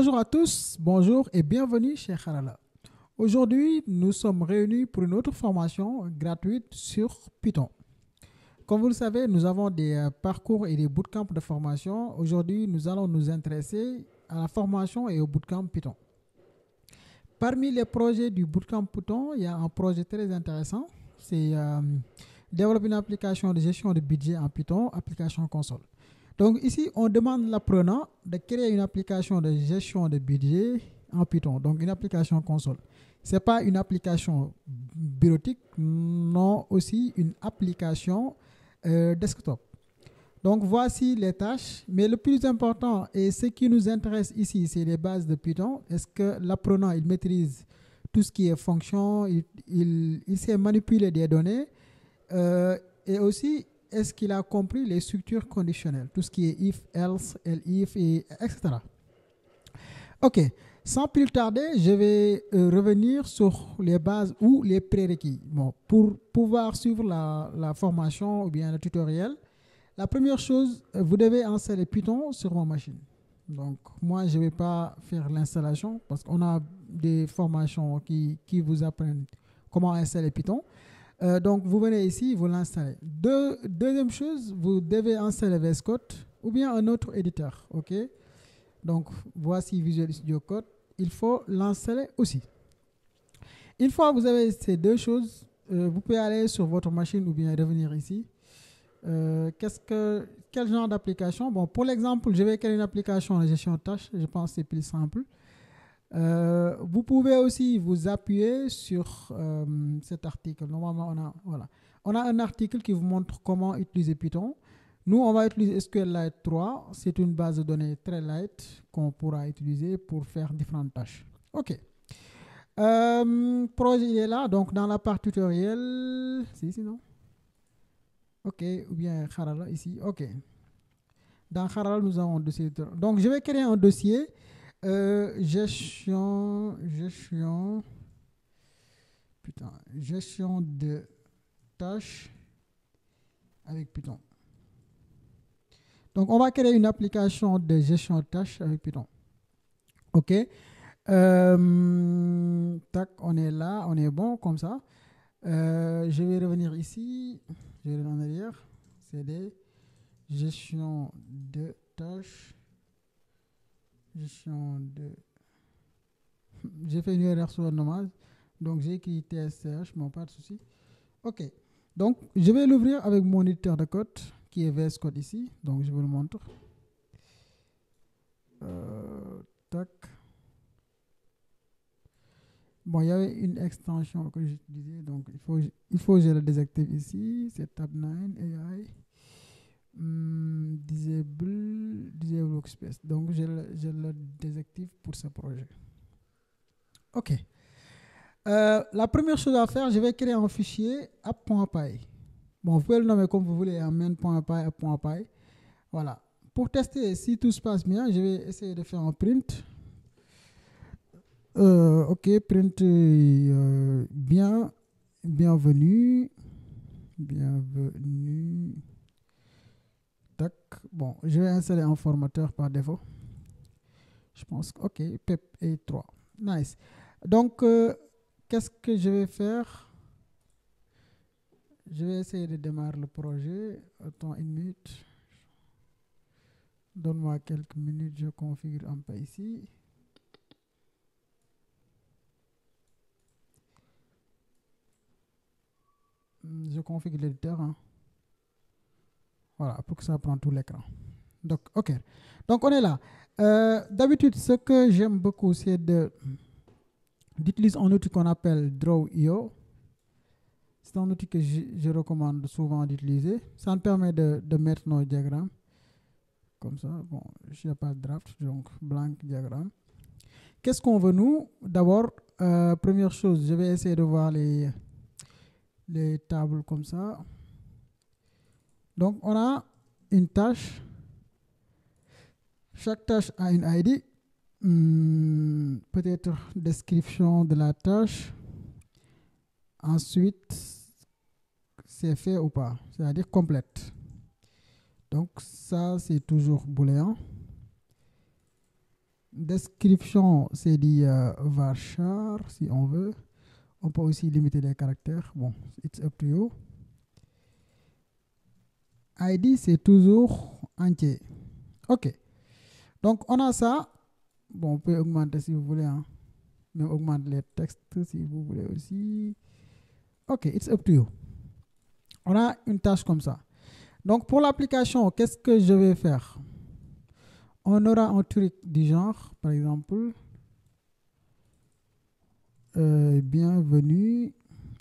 Bonjour à tous, bonjour et bienvenue chez Harala. Aujourd'hui, nous sommes réunis pour une autre formation gratuite sur Python. Comme vous le savez, nous avons des parcours et des bootcamps de formation. Aujourd'hui, nous allons nous intéresser à la formation et au bootcamp Python. Parmi les projets du bootcamp Python, il y a un projet très intéressant. C'est développer une application de gestion de budget en Python, application console. Donc ici, on demande l'apprenant de créer une application de gestion de budget en Python, donc une application console. Ce n'est pas une application bureautique, non aussi une application desktop. Donc voici les tâches, mais le plus important et ce qui nous intéresse ici, c'est les bases de Python. Est-ce que l'apprenant, il maîtrise tout ce qui est fonction, il sait manipuler des données et aussi, est-ce qu'il a compris les structures conditionnelles, tout ce qui est if, else, elif, etc. Ok, sans plus tarder, je vais revenir sur les bases ou les prérequis. Bon, pour pouvoir suivre la formation ou bien le tutoriel, la première chose, vous devez installer Python sur votre machine. Donc, moi, je ne vais pas faire l'installation parce qu'on a des formations qui vous apprennent comment installer Python. Donc, vous venez ici, vous l'installez. Deuxième chose, vous devez installer VS Code ou bien un autre éditeur. OK? Donc, voici Visual Studio Code. Il faut l'installer aussi. Une fois que vous avez ces deux choses, vous pouvez aller sur votre machine ou bien revenir ici. Quel genre d'application? Bon, pour l'exemple, je vais créer une application de gestion de tâches. Je pense que c'est plus simple. Vous pouvez aussi vous appuyer sur cet article. Normalement, on a un article qui vous montre comment utiliser Python. Nous, on va utiliser SQLite 3. C'est une base de données très light qu'on pourra utiliser pour faire différentes tâches. OK. Projet, il est là. Donc, dans la partie tutoriel, c'est ici, non? OK. Ou bien Harala, ici. OK. Dans Harala, nous avons un dossier. Donc, je vais créer un dossier. Gestion de tâches avec Python. Donc, on va créer une application de gestion de tâches avec Python. OK. Tac, on est là, on est bon comme ça. Je vais revenir ici. Je vais revenir en arrière. C'est des gestion de tâches. Gestion de... J'ai fait une erreur sur le nommage. Donc, j'ai écrit TSCH, mais pas de souci. OK. Donc, je vais l'ouvrir avec mon éditeur de code qui est VS Code ici. Donc, je vous le montre. Tac. Bon, il y avait une extension que j'utilisais. Donc, il faut que je le désactive ici. C'est Tab9 AI. Disable Workspace. Donc, je le désactive pour ce projet. OK. La première chose à faire, je vais créer un fichier app.py. Bon, vous pouvez le nommer comme vous voulez, main.py, app.py. Voilà. Pour tester si tout se passe bien, je vais essayer de faire un print. OK, print bienvenue. Bienvenue. Tac. Bon, je vais installer un formateur par défaut. Je pense que, OK, PEP et 3. Nice. Donc, qu'est-ce que je vais faire? Je vais essayer de démarrer le projet. Attends une minute. Donne-moi quelques minutes, je configure un peu ici. Je configure l'éditeur. Hein. Voilà, pour que ça prenne tout l'écran. Donc, OK. Donc, on est là. D'habitude, ce que j'aime beaucoup, c'est d'utiliser un outil qu'on appelle Draw.io. C'est un outil que je recommande souvent d'utiliser. Ça me permet de mettre nos diagrammes. Comme ça, bon, je n'ai pas de draft, donc blank diagramme. Qu'est-ce qu'on veut nous? D'abord, première chose, je vais essayer de voir les tables comme ça. Donc, on a une tâche. Chaque tâche a une ID. Peut-être description de la tâche. Ensuite, c'est fait ou pas, c'est-à-dire complète. Donc, ça, c'est toujours booléen. Description, c'est dit varchar, si on veut. On peut aussi limiter les caractères. Bon, it's up to you. ID, c'est toujours entier. OK. Donc, on a ça. Bon, on peut augmenter si vous voulez. Hein. Même augmenter les textes si vous voulez aussi. OK, it's up to you. On a une tâche comme ça. Donc, pour l'application, qu'est-ce que je vais faire? On aura un truc du genre, par exemple, bienvenue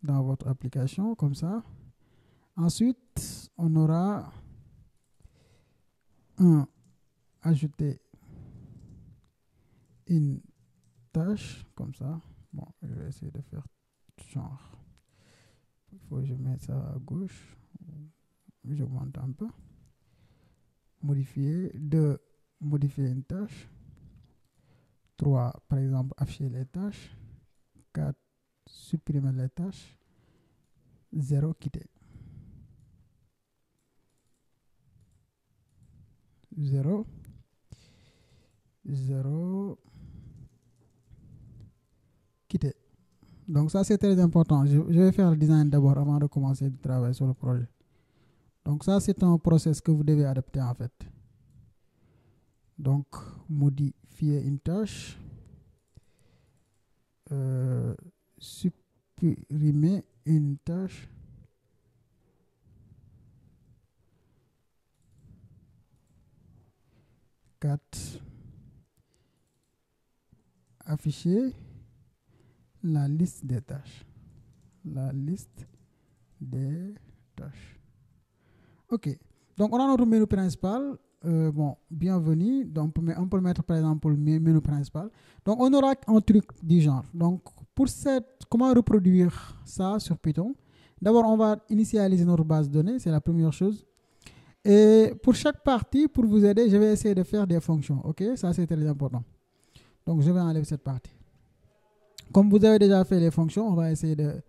dans votre application, comme ça. Ensuite, on aura ajouter une tâche, comme ça. Bon, je vais essayer de faire genre. Il faut que je mette ça à gauche. J'augmente un peu. Modifier. 2, modifier une tâche. 3, par exemple, afficher les tâches. 4, supprimer les tâches. 0, quitter. 0, quitter. Donc ça, c'est très important. Je vais faire le design d'abord avant de commencer de travailler sur le projet. Donc ça, c'est un process que vous devez adapter en fait. Donc, modifier une tâche. Supprimer une tâche. Afficher la liste des tâches. La liste des tâches. OK. Donc, on a notre menu principal. Bon, bienvenue. Donc, on peut mettre par exemple le menu principal. Donc, on aura un truc du genre. Donc, pour comment reproduire ça sur Python? D'abord, on va initialiser notre base de données. C'est la première chose. Et pour chaque partie, pour vous aider, je vais essayer de faire des fonctions. OK? Ça, c'est très important. Donc, je vais enlever cette partie. Comme vous avez déjà fait les fonctions, on va essayer de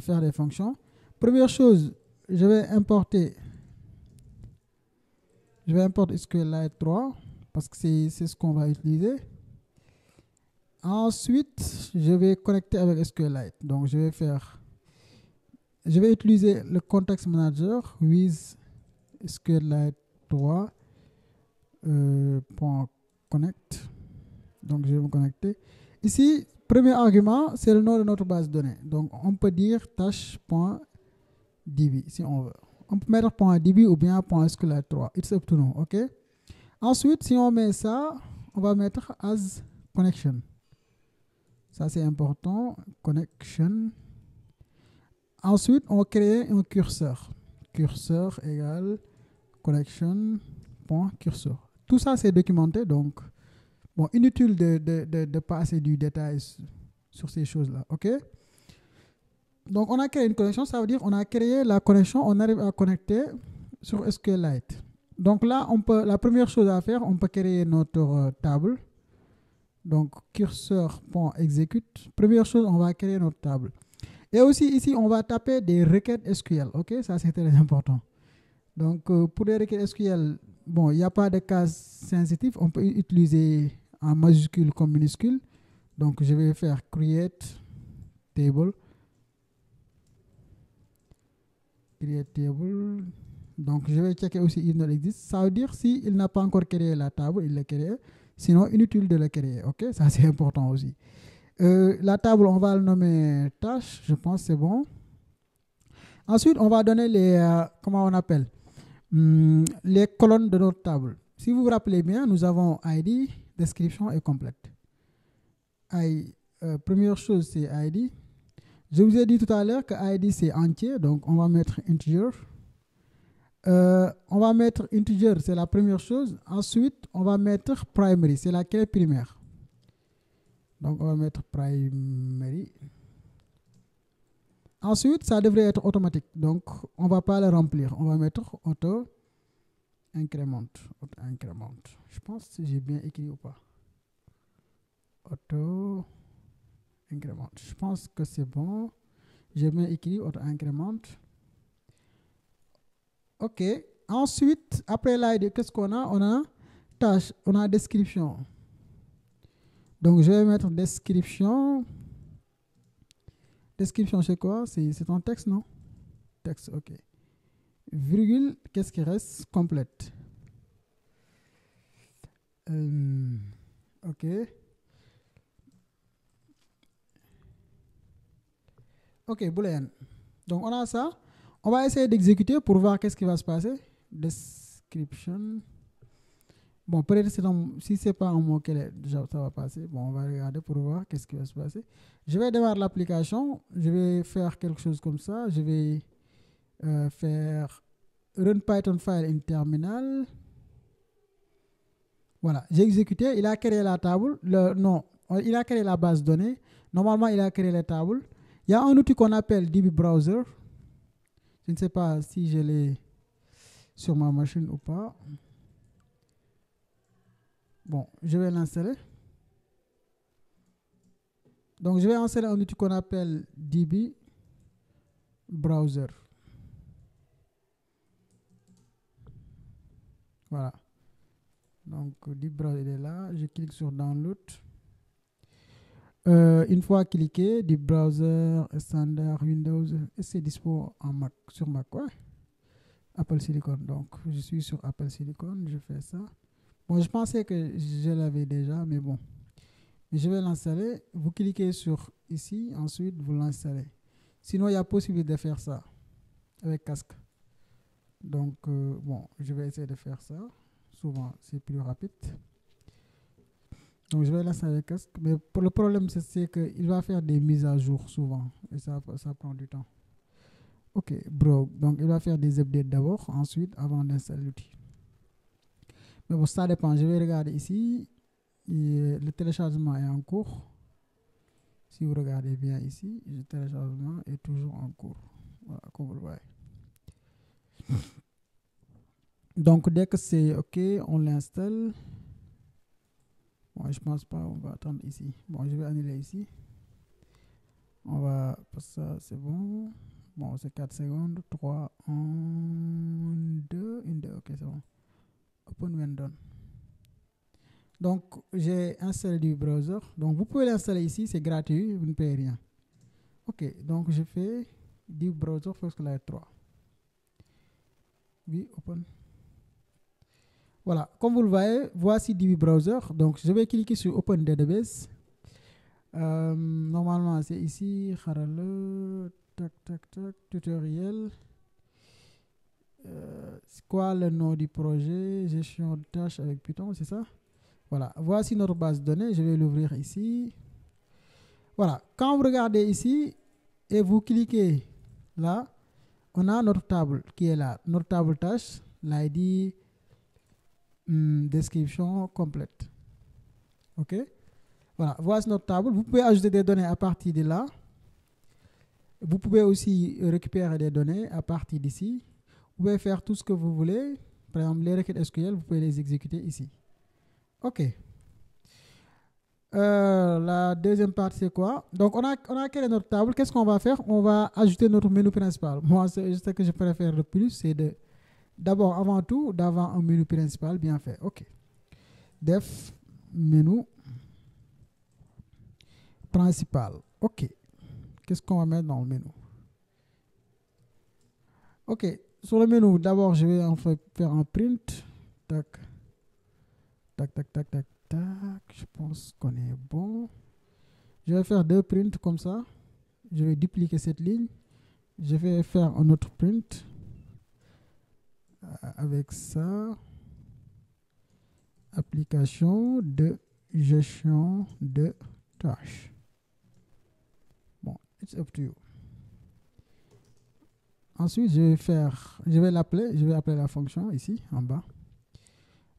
faire des fonctions. Première chose, je vais importer SQLite 3 parce que c'est ce qu'on va utiliser. Ensuite, je vais connecter avec SQLite. Donc, je vais utiliser le context manager with SQLite 3 .connect. Donc, je vais me connecter. Ici, premier argument, c'est le nom de notre base de données. Donc, on peut dire tâche.db si on veut. On peut mettre .db ou bien .SQLite 3. It's up to nous, OK? Ensuite, si on met ça, on va mettre as connection. Ça, c'est important. Connection. Ensuite, on va créer un curseur. Curseur égale connection.curseur. Tout ça, c'est documenté. Donc, bon, inutile de passer du détail sur ces choses-là. OK? Donc, on a créé une connexion. Ça veut dire on a créé la connexion. On arrive à connecter sur SQLite. Donc là, la première chose à faire, on peut créer notre table. Donc, curseur.execute. Première chose, on va créer notre table. Et aussi, ici, on va taper des requêtes SQL. OK? Ça, c'est très important. Donc, pour les requêtes SQL, bon, il n'y a pas de cas sensitif. On peut utiliser en majuscule comme minuscule. Donc, je vais faire create table. Create table. Donc, je vais checker aussi if not exist. Ça veut dire s'il n'a pas encore créé la table, il l'a créé. Sinon, inutile de la créer. OK? Ça, c'est important aussi. La table, on va le nommer tâche. Je pense que c'est bon. Ensuite, on va donner comment on appelle les colonnes de notre table. Si vous vous rappelez bien, nous avons ID, description et complète. Première chose, c'est ID. Je vous ai dit tout à l'heure que ID, c'est entier. Donc, on va mettre integer. On va mettre integer, c'est la première chose. Ensuite, on va mettre primary, c'est la clé primaire. Donc, on va mettre primary. Ensuite, ça devrait être automatique. Donc, on ne va pas le remplir. On va mettre auto increment. Je pense que j'ai bien écrit ou pas. Auto increment. Je pense que c'est bon. J'ai bien écrit auto increment. OK. Ensuite, après l'ID, qu'est-ce qu'on a? On a tâche, on a description. Donc, je vais mettre description. Description, c'est quoi? C'est un texte, non? Texte, ok. Virgule, qu'est-ce qui reste? Complète. Ok. Ok, boolean. Donc, on a ça. On va essayer d'exécuter pour voir qu'est-ce qui va se passer. Description. Bon, peut-être si ce n'est pas un mot-clé, déjà ça va passer. Bon, on va regarder pour voir qu'est-ce qui va se passer. Je vais démarrer l'application. Je vais faire quelque chose comme ça. Je vais faire run Python file in terminal. Voilà, j'ai exécuté. Il a créé la table. Non, il a créé la base de données. Normalement, il a créé les tables. Il y a un outil qu'on appelle DB Browser. Je ne sais pas si je l'ai sur ma machine ou pas. Bon, je vais l'installer. Donc, je vais installer un outil qu'on appelle DB Browser. Voilà. Donc, DB Browser il est là. Je clique sur Download. Une fois cliqué, DB Browser standard Windows, et c'est dispo en Mac, sur Mac, ouais. Apple Silicon. Donc, je suis sur Apple Silicon. Je fais ça. Bon, je pensais que je l'avais déjà, mais bon. Je vais l'installer. Vous cliquez sur ici. Ensuite, vous l'installez. Sinon, il y a possibilité de faire ça avec casque. Donc, bon, je vais essayer de faire ça. Souvent, c'est plus rapide. Donc, je vais l'installer avec casque. Mais pour le problème, c'est qu'il va faire des mises à jour souvent. Et ça prend du temps. Ok, bro. Donc, il va faire des updates d'abord. Ensuite, avant d'installer l'outil. Mais bon, ça dépend. Je vais regarder ici. Et le téléchargement est en cours. Si vous regardez bien ici, le téléchargement est toujours en cours. Voilà, comme vous le voyez. Donc, dès que c'est OK, on l'installe. Bon, je pense pas, on va attendre ici. Bon, je vais annuler ici. On va, ça c'est bon. Bon, c'est 4 secondes. 3, 1, 2, 1, 2. OK, c'est bon. Open when done. Donc, j'ai installé du browser. Donc, vous pouvez l'installer ici, c'est gratuit, vous ne payez rien. OK, donc je fais du browser FirstLight 3. Oui, open. Voilà, comme vous le voyez, voici DB Browser. Donc, je vais cliquer sur Open Database. Normalement, c'est ici. Tac, tac, tac, tutoriel. C'est quoi le nom du projet? Gestion de tâches avec Python, c'est ça? Voilà, voici notre base de données. Je vais l'ouvrir ici. Voilà, quand vous regardez ici et vous cliquez là, on a notre table qui est là. Notre table tâche, l'ID, description complète. OK? Voilà, voici notre table. Vous pouvez ajouter des données à partir de là. Vous pouvez aussi récupérer des données à partir d'ici. Vous pouvez faire tout ce que vous voulez. Par exemple, les requêtes SQL, vous pouvez les exécuter ici. OK. La deuxième partie, c'est quoi? Donc, on a créé notre table. Qu'est-ce qu'on va faire? On va ajouter notre menu principal. Moi, ce que je préfère le plus, c'est d'abord, avant tout, d'avoir un menu principal bien fait. OK. Def, menu principal. OK. Qu'est-ce qu'on va mettre dans le menu? OK. Sur le menu, d'abord, je vais en fait faire un print. Tac. Tac, tac, tac, tac, tac. Je pense qu'on est bon. Je vais faire 2 prints comme ça. Je vais dupliquer cette ligne. Je vais faire un autre print. Avec ça. Application de gestion de tâches. Bon, it's up to you. Ensuite, je vais appeler la fonction ici, en bas.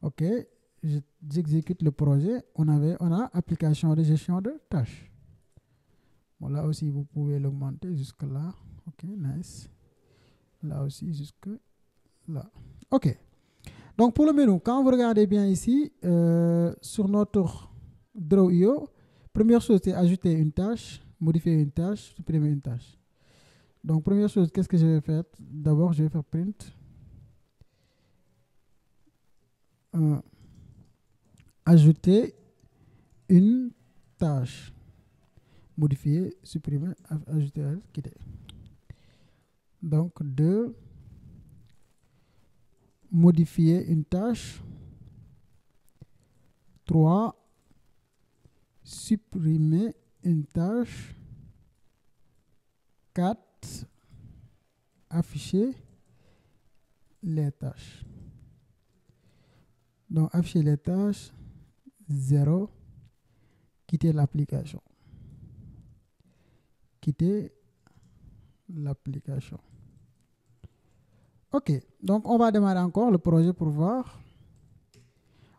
OK, j'exécute le projet. On a application de gestion de tâches. Bon, là aussi, vous pouvez l'augmenter jusque là. OK, nice. Là aussi, jusque là. OK. Donc, pour le menu, quand vous regardez bien ici, sur notre Draw.io, première chose, c'est ajouter une tâche, modifier une tâche, supprimer une tâche. Donc, première chose, qu'est-ce que je vais faire? D'abord, je vais faire print. Ajouter une tâche. Modifier, supprimer, ajouter, quitter. Donc, 2, modifier une tâche. 3, supprimer une tâche. 4, afficher les tâches. Donc, afficher les tâches. 0, quitter l'application. Quitter l'application. OK, donc on va démarrer encore le projet pour voir.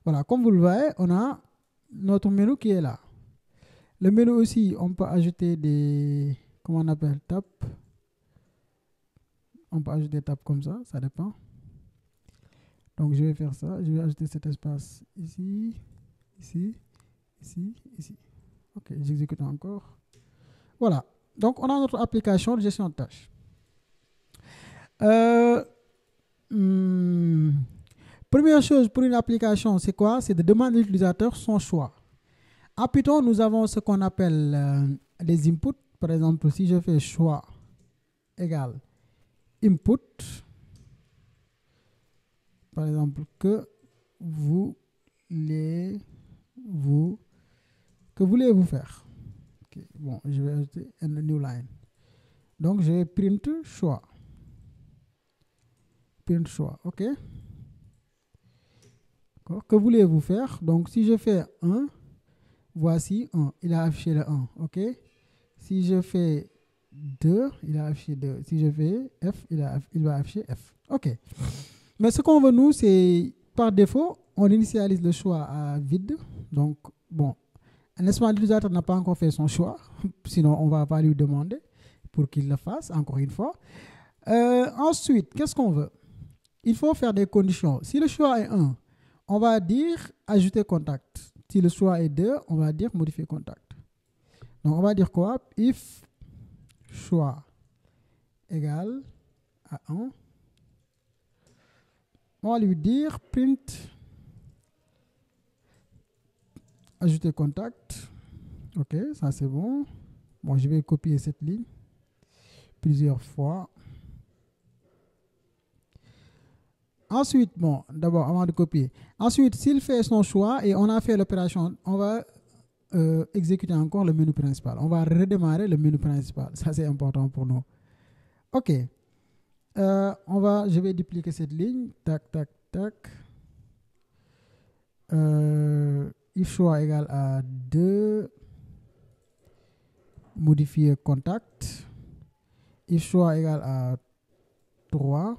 Voilà, comme vous le voyez, on a notre menu qui est là. Le menu aussi, on peut ajouter des, comment on appelle, tab. On peut ajouter des tabs comme ça dépend. Donc je vais faire ça, je vais ajouter cet espace ici, ici, ici, ici. OK, j'exécute encore. Voilà, donc on a notre application de gestion de tâches. Première chose pour une application, c'est quoi? C'est de demander à l'utilisateur son choix. En Python, nous avons ce qu'on appelle des inputs. Par exemple, si je fais choix égale input, par exemple, que voulez-vous faire? Okay. Bon, je vais ajouter une new line. Donc, je vais print choix. Print choix, OK? Que voulez-vous faire? Donc, si je fais 1, voici 1. Il a affiché le 1, OK? Si je fais 2, il a affiché 2. Si je fais F, il va afficher F. OK. Mais ce qu'on veut, nous, c'est par défaut, on initialise le choix à vide. Donc, bon, n'est-ce pas, l'utilisateur n'a pas encore fait son choix. Sinon, on ne va pas lui demander pour qu'il le fasse, encore une fois. Ensuite, qu'est-ce qu'on veut? Il faut faire des conditions. Si le choix est 1, on va dire ajouter contact. Si le choix est 2, on va dire modifier contact. Donc, on va dire quoi? If choix égale à 1, on va lui dire print ajouter contact. OK, ça c'est bon. Bon, je vais copier cette ligne plusieurs fois. Ensuite, bon, d'abord, avant de copier. Ensuite, s'il fait son choix et on a fait l'opération, on va exécuter encore le menu principal. On va redémarrer le menu principal. Ça, c'est important pour nous. OK. Je vais dupliquer cette ligne. Tac, tac, tac. If choix égale à 2, modifier contact. If choix égale à 3,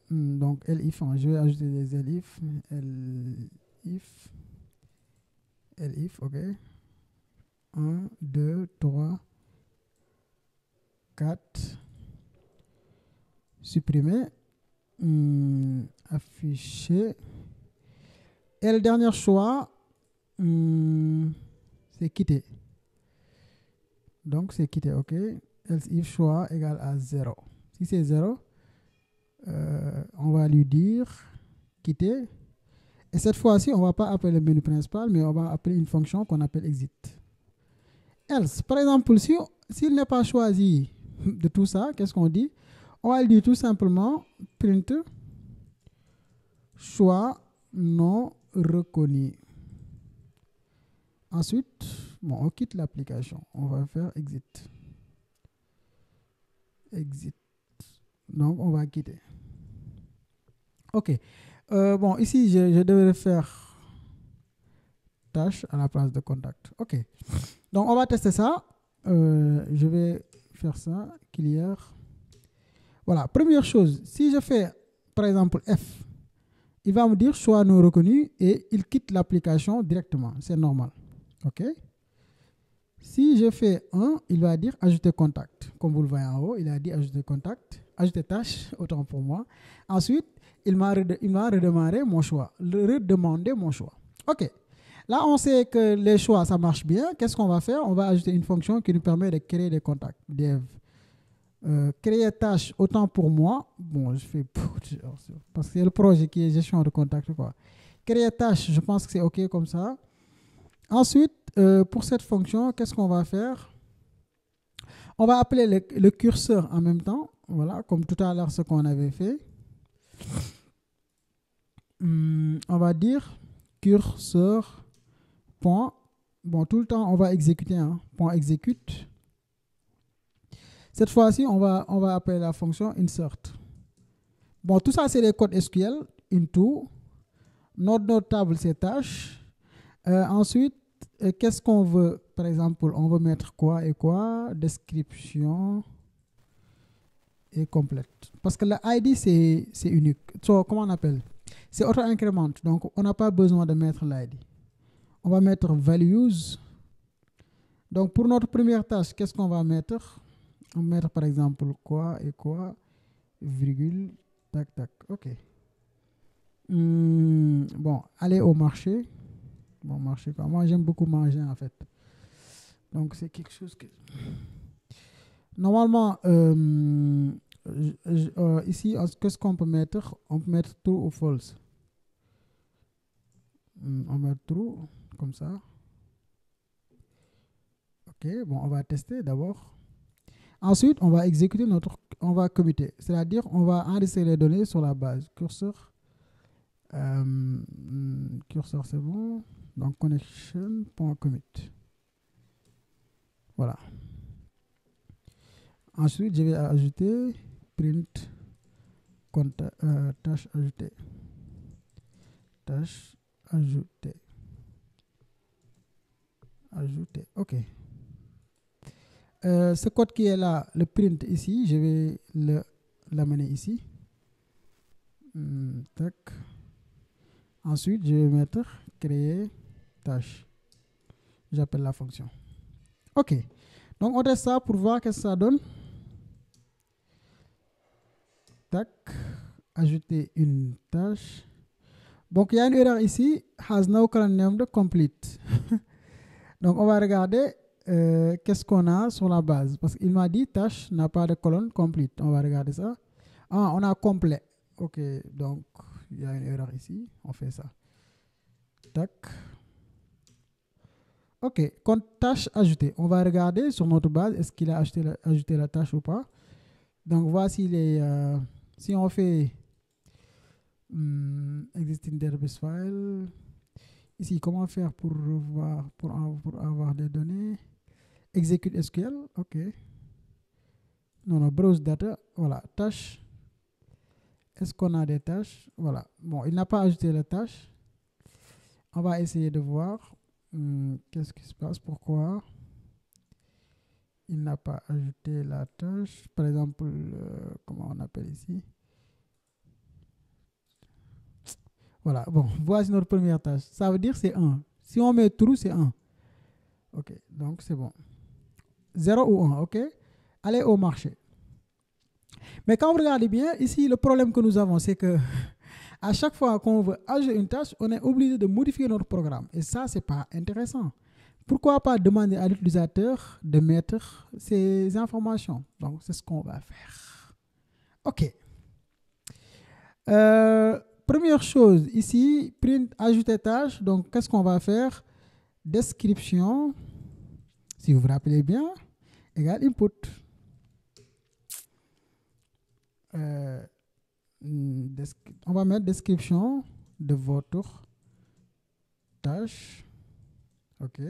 donc elif, je vais ajouter des elif, elif, OK. 1, 2, 3, 4, supprimer, afficher. Et le dernier choix, c'est quitter. Donc, c'est quitter, OK. Else if choix égale à 0. Si c'est 0, on va lui dire quitter. Et cette fois-ci, on ne va pas appeler le menu principal, mais on va appeler une fonction qu'on appelle exit. Else, par exemple, s'il n'est pas choisi de tout ça, qu'est-ce qu'on dit? On va lui dire tout simplement print choix non reconnu. Ensuite, bon, on quitte l'application. On va faire exit. Exit. Donc, on va quitter. OK. Bon, ici, je devrais faire tâche à la place de contact. OK. Donc, on va tester ça. Je vais faire ça. Clear. Voilà. Première chose, si je fais, par exemple, F, il va me dire choix non reconnu et il quitte l'application directement. C'est normal. OK. Si je fais 1, il va dire ajouter contact. Comme vous le voyez en haut, il a dit ajouter contact, ajouter tâche, autant pour moi. Ensuite, il m'a redémarré mon choix, redemander mon choix. OK. Là, on sait que les choix, ça marche bien. Qu'est-ce qu'on va faire? On va ajouter une fonction qui nous permet de créer des contacts. Créer tâche, autant pour moi. Bon, je fais parce que c'est le projet qui est gestion de contact, quoi. Créer tâche, je pense que c'est OK comme ça. Ensuite, pour cette fonction, qu'est-ce qu'on va faire? On va appeler le curseur en même temps, voilà, comme tout à l'heure ce qu'on avait fait. On va dire curseur point. Bon, tout le temps, on va exécuter, hein, point execute. Cette fois-ci, on va appeler la fonction insert. Bon, tout ça, c'est les codes SQL. Into. Notre table, c'est tâche. Ensuite, qu'est-ce qu'on veut? Par exemple, on veut mettre quoi et quoi? Description et complète. Parce que la ID, c'est unique. So, comment on appelle? C'est auto-increment. Donc, on n'a pas besoin de mettre l'ID. On va mettre values. Donc, pour notre première tâche, qu'est-ce qu'on va mettre? On va mettre, par exemple, quoi et quoi, virgule, tac, tac. OK. Bon, aller au marché. Bon, marché quoi. Moi, j'aime beaucoup manger, en fait. Donc, c'est quelque chose que... Normalement, ici, qu'est-ce qu'on peut mettre? On peut mettre true ou false. On met true, comme ça. OK, bon, on va tester d'abord. Ensuite, on va exécuter on va committer. C'est-à-dire, on va enregistrer les données sur la base. Curseur, curseur c'est bon. Donc, connection.commit. Voilà. Ensuite, je vais ajouter print tâche ajoutée. Tâche ajoutée. Ajouter. OK. Ce code qui est là, le print ici, je vais l'amener ici. Tac. Ensuite, je vais mettre créer tâche. J'appelle la fonction. OK. Donc, on teste ça pour voir ce que ça donne. Tac. Ajouter une tâche. Donc, il y a une erreur ici. Has no current named complete. Donc, on va regarder qu'est-ce qu'on a sur la base. Parce qu'il m'a dit tâche n'a pas de colonne complete. On va regarder ça. Ah, on a complet. OK. Donc, il y a une erreur ici. On fait ça. Tac. OK. Quand tâche ajoutée, on va regarder sur notre base, est-ce qu'il a ajouté la tâche ou pas. Donc, voici les... si on fait existing database file, ici, comment faire pour revoir, pour avoir des données? Execute SQL, OK. Non, non, browse data, voilà, tâche. Est-ce qu'on a des tâches? Voilà. Bon, il n'a pas ajouté la tâche. On va essayer de voir qu'est-ce qui se passe, pourquoi il n'a pas ajouté la tâche. Par exemple, comment on appelle ici? Voilà, bon, voici notre première tâche. Ça veut dire c'est 1. Si on met true, c'est 1. OK, donc c'est bon. 0 ou 1, OK? Allez au marché. Mais quand vous regardez bien, ici, le problème que nous avons, c'est que à chaque fois qu'on veut ajouter une tâche, on est obligé de modifier notre programme. Et ça, c'est pas intéressant. Pourquoi pas demander à l'utilisateur de mettre ces informations? Donc, c'est ce qu'on va faire. OK. Première chose, ici, print, ajouter tâche. Donc, qu'est-ce qu'on va faire? Description, si vous vous rappelez bien, égale input. On va mettre description de votre tâche. OK.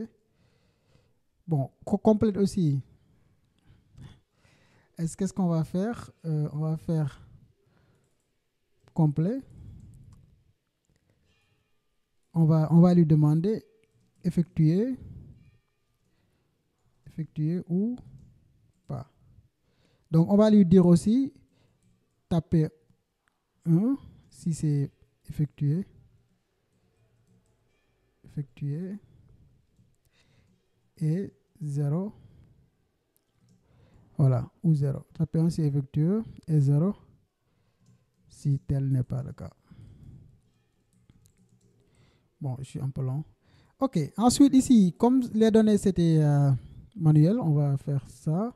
Bon, complète aussi. Qu'est-ce qu'on va faire? On va faire complet. On va lui demander effectuer ou pas. Donc, on va lui dire aussi taper 1 si c'est effectué. Et 0. Voilà, ou 0. Taper 1 si effectué et 0 si tel n'est pas le cas. Bon, je suis un peu long. OK, ensuite ici, comme les données c'était manuel, on va faire ça.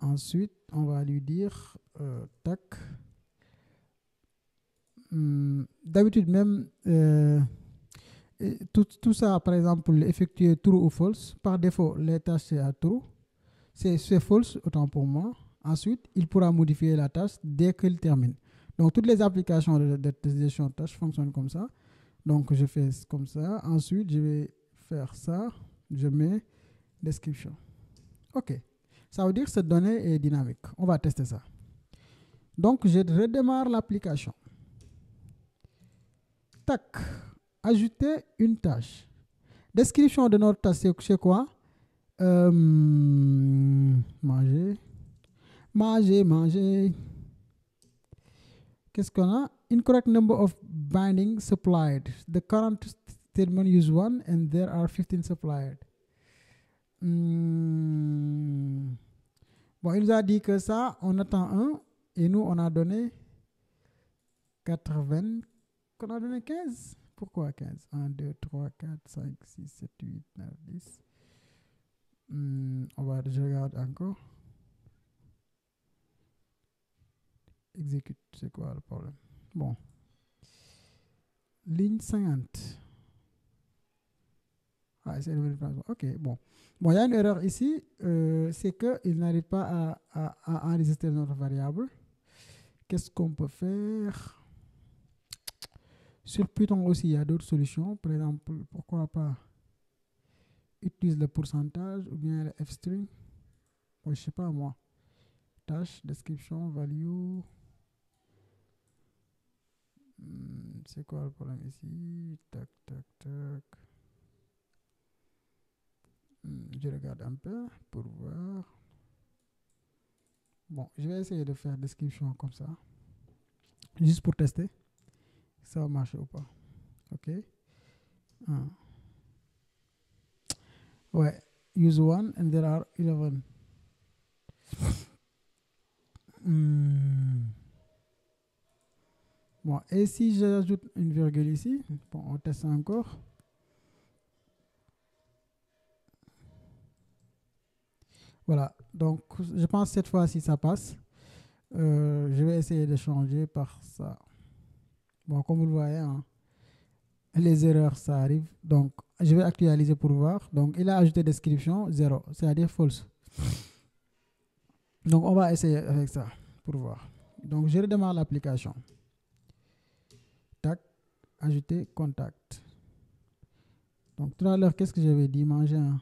Ensuite, on va lui dire tac. D'habitude même, tout ça, par exemple, effectuer true ou false. Par défaut, les tâches, c'est à true. C'est false, autant pour moi. Ensuite, il pourra modifier la tâche dès qu'il termine. Donc, toutes les applications de gestion de tâches fonctionnent comme ça. Donc, je fais comme ça. Ensuite, je vais faire ça. Je mets description. OK. Ça veut dire que cette donnée est dynamique. On va tester ça. Donc, je redémarre l'application. Tac. Ajouter une tâche. Description de notre tâche, c'est quoi? Manger. Qu'est-ce qu'on a? Incorrect number of bindings supplied. The current statement use 1 and there are 15 supplied. Bon, il nous a dit que ça, on attend 1 et nous, on a donné 80. Qu'on a donné 15? Pourquoi 15? 1, 2, 3, 4, 5, 6, 7, 8, 9, 10. Je regarde encore. Exécute, c'est quoi le problème? Bon. Ligne 50. Ah, c'est OK, bon. Bon, il y a une erreur ici. C'est qu'il n'arrive pas à enregistrer notre variable. Qu'est-ce qu'on peut faire? Sur Python aussi, il y a d'autres solutions. Par exemple, pourquoi pas utilise le pourcentage ou bien le f-string. Bon, je sais pas moi. Tâche, description, value. C'est quoi le problème ici? Tac, tac, tac. Je regarde un peu pour voir. Bon, je vais essayer de faire description comme ça. Juste pour tester. Ça va marcher ou pas. OK. Ouais. Use 1 and there are 11. Bon, et si j'ajoute une virgule ici, bon, on teste encore. Voilà, donc je pense que cette fois-ci ça passe. Je vais essayer de changer par ça. Bon, comme vous le voyez, hein, les erreurs ça arrive. Donc, je vais actualiser pour voir. Donc, il a ajouté description 0, c'est-à-dire false. Donc, on va essayer avec ça pour voir. Donc, je redémarre l'application. Tac, ajouter contact. Donc, tout à l'heure, qu'est-ce que j'avais dit? Manger un.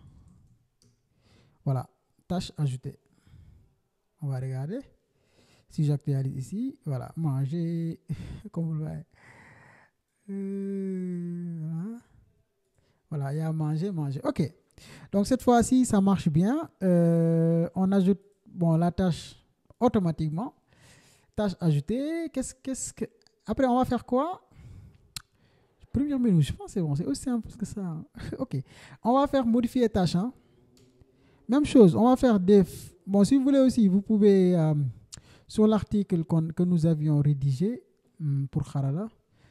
Voilà, tâche ajoutée. On va regarder. Si j'actualise ici, voilà, manger, comme vous le voyez. Voilà, il y a manger. OK. Donc, cette fois-ci, ça marche bien. On ajoute la tâche automatiquement. Tâche ajoutée. Après, on va faire quoi? Premier menu, je pense que c'est bon. C'est aussi simple que ça. OK. On va faire modifier tâche. Hein. Même chose, on va faire def. Bon, si vous voulez aussi, vous pouvez, sur l'article que nous avions rédigé pour Kharala,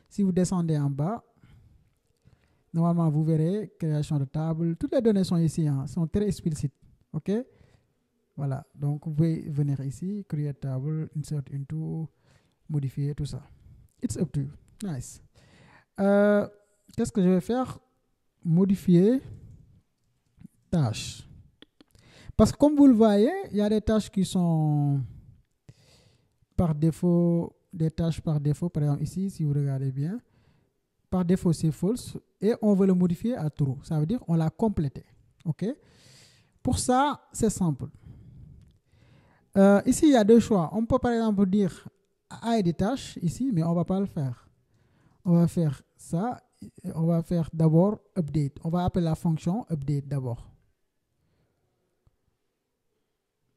si vous descendez en bas, normalement, vous verrez création de table. Toutes les données sont ici, hein, sont très explicites. OK? Voilà. Donc, vous pouvez venir ici, create table, insert into, modifier, tout ça. It's up to you. Nice. Qu'est-ce que je vais faire? Modifier tâche. Parce que comme vous le voyez, il y a des tâches qui sont par défaut, des tâches par défaut. Par exemple, ici, si vous regardez bien, par défaut, c'est false et on veut le modifier à true. Ça veut dire on l'a complété. OK? Pour ça, c'est simple. Ici, il y a deux choix. On peut par exemple dire ID tâches ici, mais on ne va pas le faire. On va faire ça. On va faire d'abord update. On va appeler la fonction update d'abord.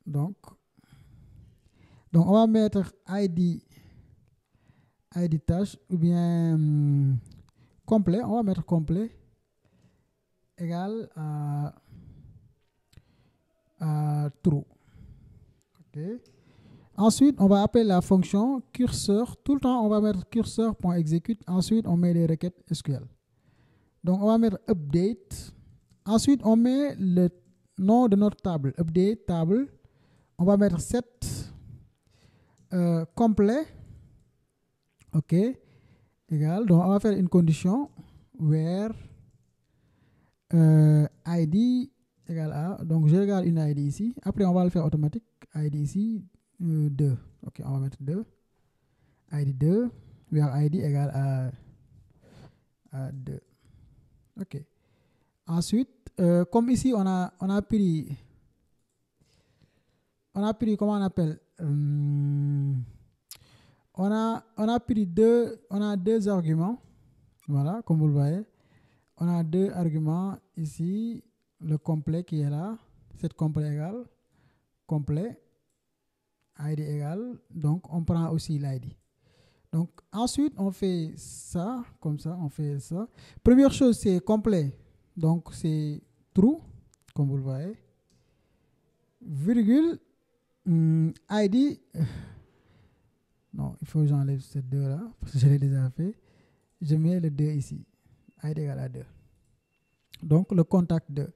Donc, on va mettre ID tâche ou bien complet. On va mettre complet égal à true. OK. Ensuite, on va appeler la fonction curseur. Tout le temps, on va mettre curseur.execute. Ensuite, on met les requêtes SQL. Donc, on va mettre update. Ensuite, on met le nom de notre table. Update table. On va mettre set complet. OK. Égal. Donc, on va faire une condition where ID égale à, donc je regarde une ID ici. Après, on va le faire automatique. ID ici, 2. Ok, on va mettre 2. ID 2, where ID égale à 2. Ok. Ensuite, comme ici, on a pris, comment on appelle, on a pris on a deux arguments. Voilà, comme vous le voyez. On a deux arguments ici, le complet qui est là, set complet égale, complet, ID égale, donc on prend aussi l'ID. Donc ensuite, on fait ça, comme ça, on fait ça. Première chose, c'est complet, donc c'est true, comme vous le voyez. Virgule, ID, non, il faut que j'enlève ces deux là, parce que je l'ai déjà fait. Je mets le 2 ici, ID égale à 2. Donc le contact 2.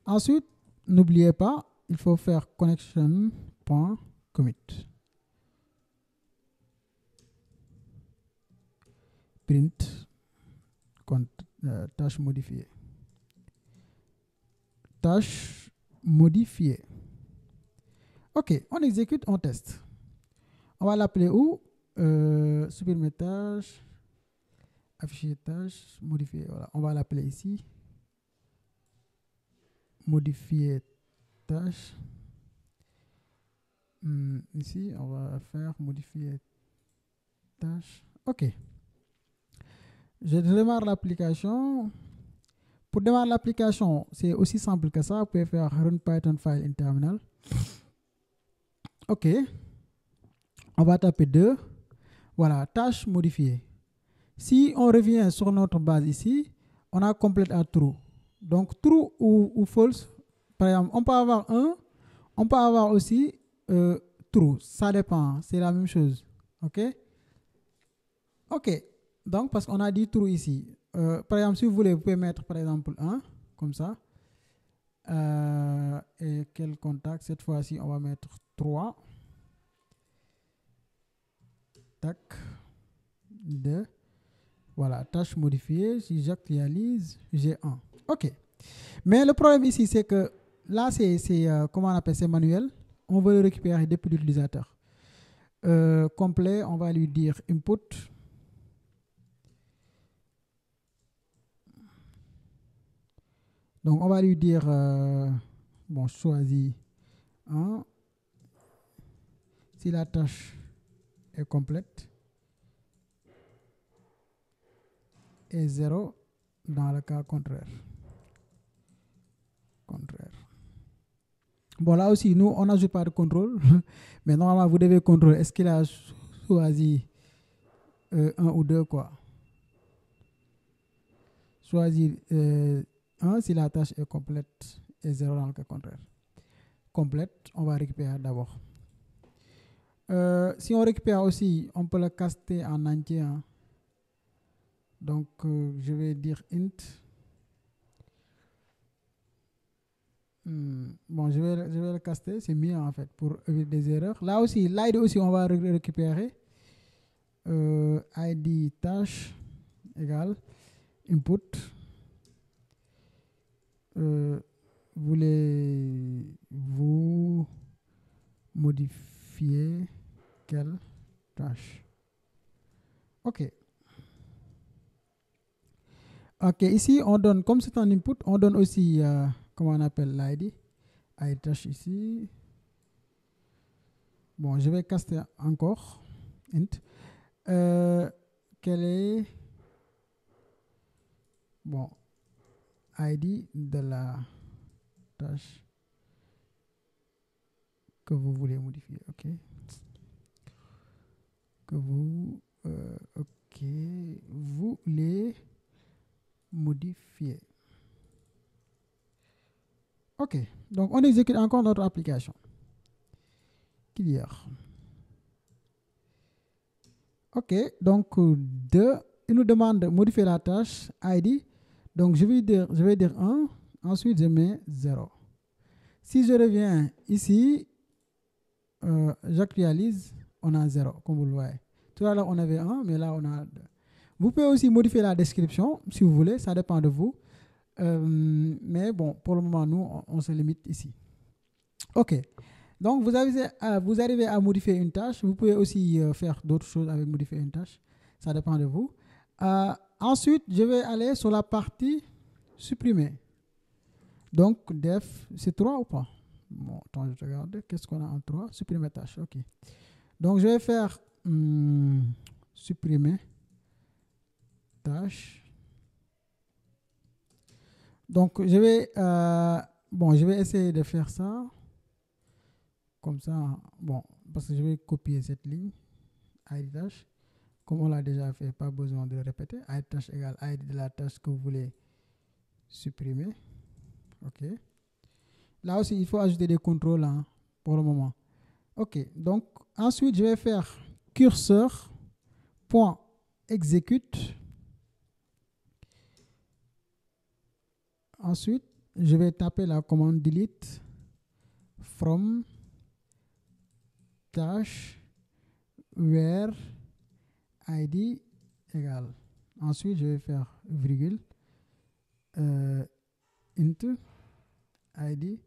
Ensuite, n'oubliez pas, il faut faire connection.commit. Print, tâche modifiée. Tâche modifiée. Ok, on exécute, on teste. On va l'appeler où? Supprimer tâche, afficher tâche, modifier. Voilà, on va l'appeler ici. Modifier tâche. Ici, on va faire modifier tâche. Ok. Je démarre l'application. Pour démarrer l'application, c'est aussi simple que ça. Vous pouvez faire run Python file in terminal. Ok. On va taper 2. Voilà, tâche modifiée. Si on revient sur notre base ici, on a complete à true. Donc true ou false, par exemple, on peut avoir 1, on peut avoir aussi true. Ça dépend, c'est la même chose. Ok. Ok. Donc, parce qu'on a dit true ici. Par exemple, si vous voulez, vous pouvez mettre par exemple 1, comme ça. Et quel contact? Cette fois-ci, on va mettre 3. Tac. 2. Voilà, tâche modifiée. Si j'actualise, j'ai 1. Ok. Mais le problème ici, c'est que là, c'est comment on appelle, c'est manuel. On veut le récupérer depuis l'utilisateur. Complet, on va lui dire input. Donc, on va lui dire, bon, choisis 1. Si la tâche est complète, et 0 dans le cas contraire. Bon, là aussi, nous, on n'ajoute pas de contrôle. Mais normalement, vous devez contrôler. Est-ce qu'il a choisi 1 ou 2, quoi? Choisir 1 si la tâche est complète et 0 dans le cas contraire. Complète, on va récupérer d'abord. Si on récupère aussi, on peut le caster en entier. Hein. Donc, je vais dire int. Bon, je vais le caster, c'est mieux en fait pour éviter des erreurs. Là aussi, l'ID aussi, on va récupérer. ID tâche égale input. Voulez-vous modifier quelle tâche? Ok. Ok, ici, on donne, comme c'est un input, on donne aussi, comment on appelle l'ID. ID tâche ici. Bon, je vais caster encore. Int. Quel est, bon, ID de la tâche que vous voulez modifier, ok. Que vous, ok, vous voulez modifier. Ok, donc on exécute encore notre application. Clear. Ok, donc il nous demande de modifier la tâche ID. Donc je vais dire 1, ensuite je mets 0. Si je reviens ici, j'actualise, on a 0, comme vous le voyez. Tout à l'heure on avait 1, mais là on a 2. Vous pouvez aussi modifier la description si vous voulez, ça dépend de vous. Mais bon, pour le moment, nous, on se limite ici. OK. Donc, vous arrivez à modifier une tâche. Vous pouvez aussi faire d'autres choses avec modifier une tâche. Ça dépend de vous. Ensuite, je vais aller sur la partie supprimer. Donc, def, c'est 3 ou pas? Bon, attends, je regarde. Qu'est-ce qu'on a en 3? Supprimer tâche. OK. Donc, je vais faire supprimer tâche. Donc, je vais essayer de faire ça. Comme ça, bon, parce que je vais copier cette ligne. ID tâche. Comme on l'a déjà fait, pas besoin de le répéter. ID tâche égale ID de la tâche que vous voulez supprimer. OK. Là aussi, il faut ajouter des contrôles hein, pour le moment. OK. Donc, ensuite, je vais faire curseur.execute. Ensuite, je vais taper la commande delete from tâche where id égale. Ensuite, je vais faire virgule into id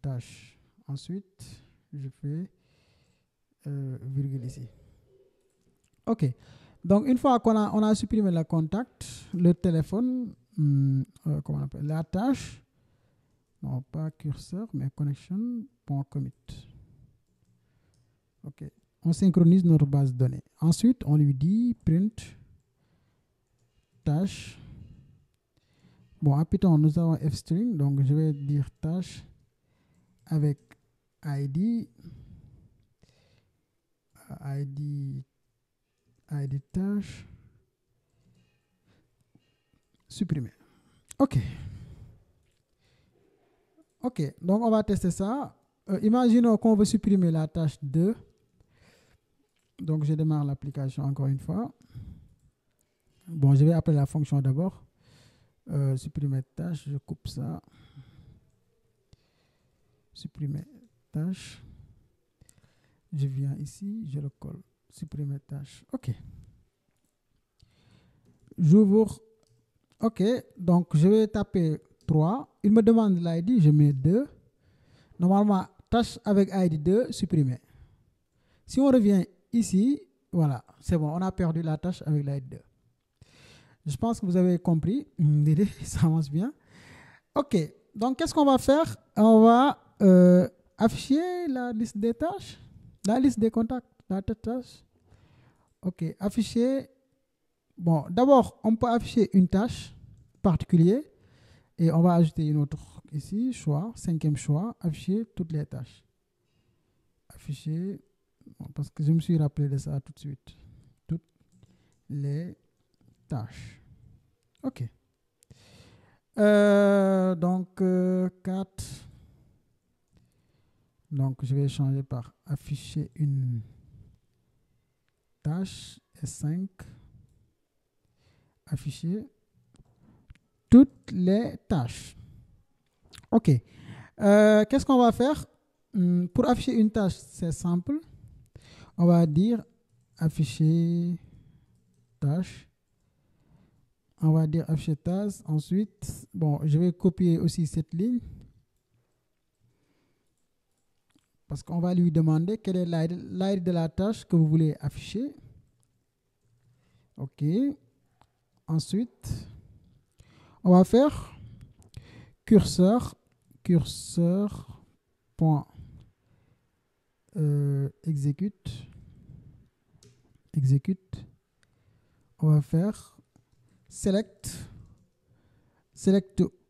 tâche. Ensuite, je fais virgule ici. OK. Donc, une fois qu'on a supprimé le contact, le téléphone, comment on appelle, la tâche, non pas curseur, mais connection.commit. OK. On synchronise notre base de données. Ensuite, on lui dit print tâche. Bon, en Python, nous avons fstring, donc je vais dire tâche avec ID tâche supprimer. OK. OK, donc on va tester ça. Imaginons qu'on veut supprimer la tâche 2. Donc je démarre l'application encore une fois. Bon, je vais appeler la fonction d'abord. Supprimer tâche, je coupe ça. Supprimer tâche. Je viens ici, je le colle. Supprimer tâche. OK. J'ouvre. OK, donc je vais taper 3. Il me demande l'ID, je mets 2. Normalement, tâche avec ID 2, supprimer. Si on revient ici, voilà, c'est bon, on a perdu la tâche avec l'ID 2. Je pense que vous avez compris. L'idée, ça avance bien. OK, donc qu'est-ce qu'on va faire? On va afficher la liste des tâches, la liste des contacts, la tâche. OK, afficher. Bon, d'abord, on peut afficher une tâche particulière et on va ajouter une autre ici, choix, 5e choix, afficher toutes les tâches. Afficher, bon, parce que je me suis rappelé de ça tout de suite. Toutes les tâches. OK. Donc, 4. Donc, je vais changer par afficher une tâche et 5. Afficher toutes les tâches. OK. Qu'est-ce qu'on va faire? Pour afficher une tâche, c'est simple. On va dire afficher tâche. On va dire afficher tâche. Ensuite, bon, je vais copier aussi cette ligne. Parce qu'on va lui demander quelle est l'ID de la tâche que vous voulez afficher. OK. Ensuite, on va faire curseur point execute. On va faire select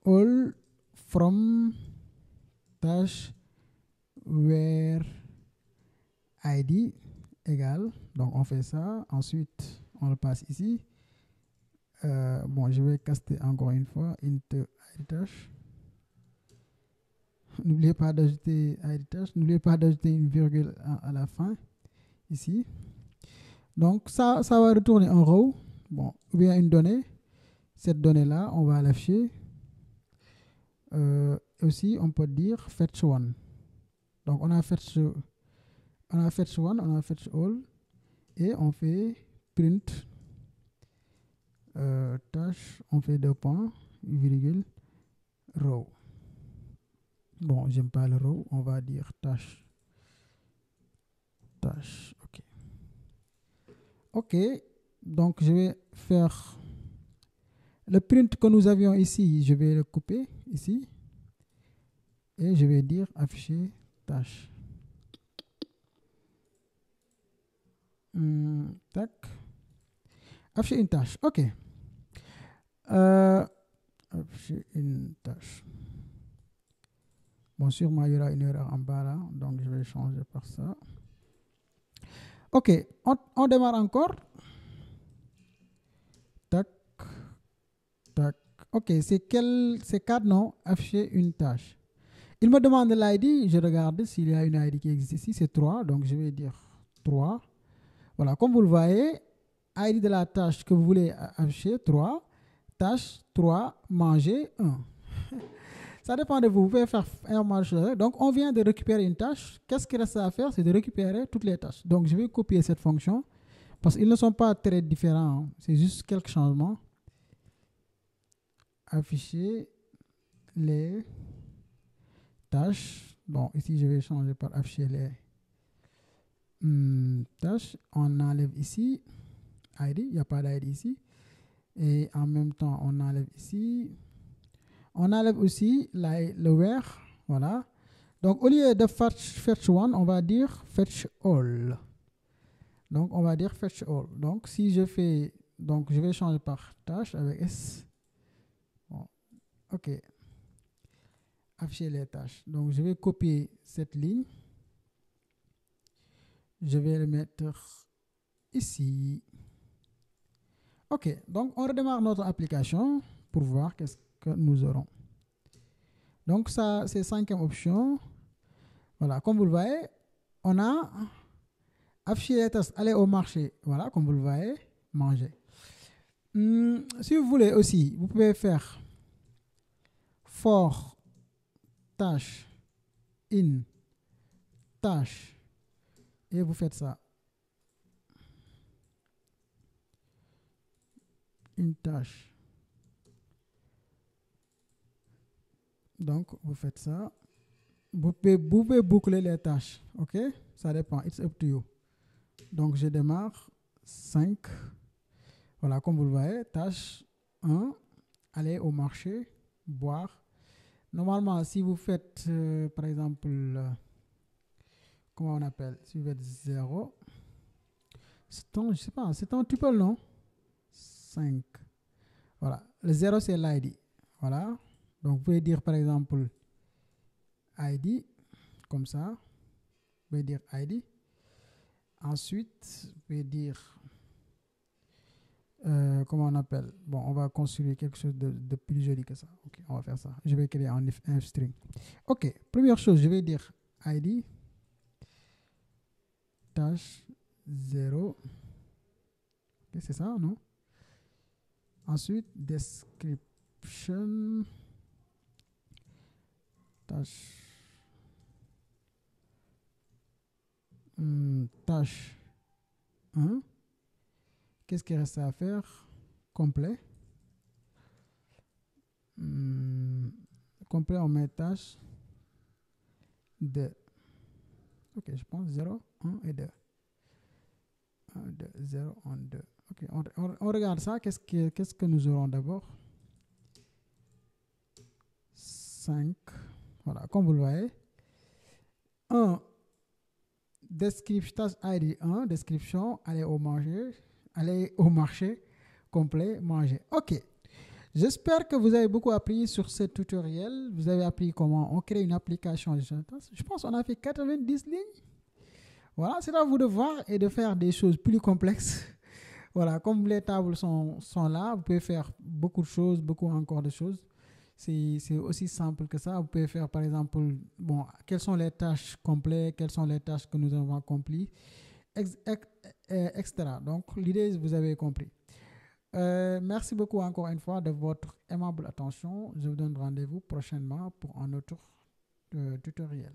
all from tâche where id égale. Donc on fait ça. Ensuite, on le passe ici. Bon, je vais caster encore une fois into id tâche. N'oubliez pas d'ajouter id tâche. N'oubliez pas d'ajouter une virgule à la fin ici. Donc ça va retourner un row, bon, ou bien une donnée. Cette donnée-là, on va l'afficher. Aussi, on peut dire fetch one. Donc on a fetch one, on a fetch all, et on fait print tâche, on fait 2 points virgule, row. Bon, j'aime pas le row, on va dire tâche. Ok. Ok, donc je vais faire le print que nous avions ici, je vais le couper ici. Et je vais dire afficher tâche. Tac. Afficher une tâche. Ok. Afficher une tâche. Bon, sûrement, il y aura une erreur en bas là. Donc, je vais changer par ça. Ok. On démarre encore. Tac. Tac. Ok. C'est 4 noms. Afficher une tâche. Il me demande l'ID. Je regarde s'il y a une ID qui existe ici. C'est 3. Donc, je vais dire 3. Voilà. Comme vous le voyez, ID de la tâche que vous voulez afficher, 3. Tâche 3, manger 1. Ça dépend de vous. Vous pouvez faire un marche. Donc, on vient de récupérer une tâche. Qu'est-ce qu'il reste à faire? C'est de récupérer toutes les tâches. Donc, je vais copier cette fonction parce qu'ils ne sont pas très différents. Hein. C'est juste quelques changements. Afficher les tâches. Bon, ici, je vais changer par afficher les tâches. On enlève ici ID. Il n'y a pas d'ID ici. Et en même temps, on enlève ici. On enlève aussi le where. Voilà. Donc, au lieu de fetch one, on va dire fetch all. Donc, on va dire fetch all. Donc, si je fais... Donc, je vais changer par tâche avec S. Bon. OK. Afficher les tâches. Donc, je vais copier cette ligne. Je vais le mettre ici. OK. Donc, on redémarre notre application pour voir qu'est-ce que nous aurons. Donc, ça, c'est 5e option. Voilà, comme vous le voyez, on a affiché les tâches, aller au marché. Voilà, comme vous le voyez, manger. Si vous voulez aussi, vous pouvez faire for tâche in tâche et vous faites ça. Une tâche. Donc, vous faites ça. Vous pouvez boucler les tâches. OK? Ça dépend. It's up to you. Donc, je démarre 5. Voilà, comme vous le voyez, tâche 1, aller au marché, boire. Normalement, si vous faites, par exemple, comment on appelle? Si vous faites 0, je sais pas, c'est un tuple, non? 5. Voilà, le 0, c'est l'ID. Voilà, donc vous pouvez dire, par exemple, ID, comme ça. Vous pouvez dire ID. Ensuite, vous pouvez dire... comment on appelle? Bon, on va construire quelque chose de plus joli que ça. Ok, on va faire ça. Je vais créer un string. Ok, première chose, je vais dire ID tâche 0. Okay, c'est ça, non? Ensuite, description tâche tâche 1. Qu'est-ce qu'il reste à faire? Complet. Complet, on met tâche 2. Ok, je pense 0, 1 et 2. 1, 2, 0, 1, 2. Ok, on regarde ça. Qu'est-ce que nous aurons d'abord? 5. Voilà, comme vous le voyez. 1. Description, ID 1. Description, aller au marché, complet, manger. Ok. J'espère que vous avez beaucoup appris sur ce tutoriel. Vous avez appris comment on crée une application. Je pense qu'on a fait 90 lignes. Voilà, c'est à vous de voir et de faire des choses plus complexes. Voilà, comme les tables sont là, vous pouvez faire beaucoup de choses, beaucoup encore de choses. C'est aussi simple que ça. Vous pouvez faire, par exemple, bon, quelles sont les tâches complètes, quelles sont les tâches que nous avons accomplies, etc. Donc, l'idée, vous avez compris. Merci beaucoup encore une fois de votre aimable attention. Je vous donne rendez-vous prochainement pour un autre tutoriel.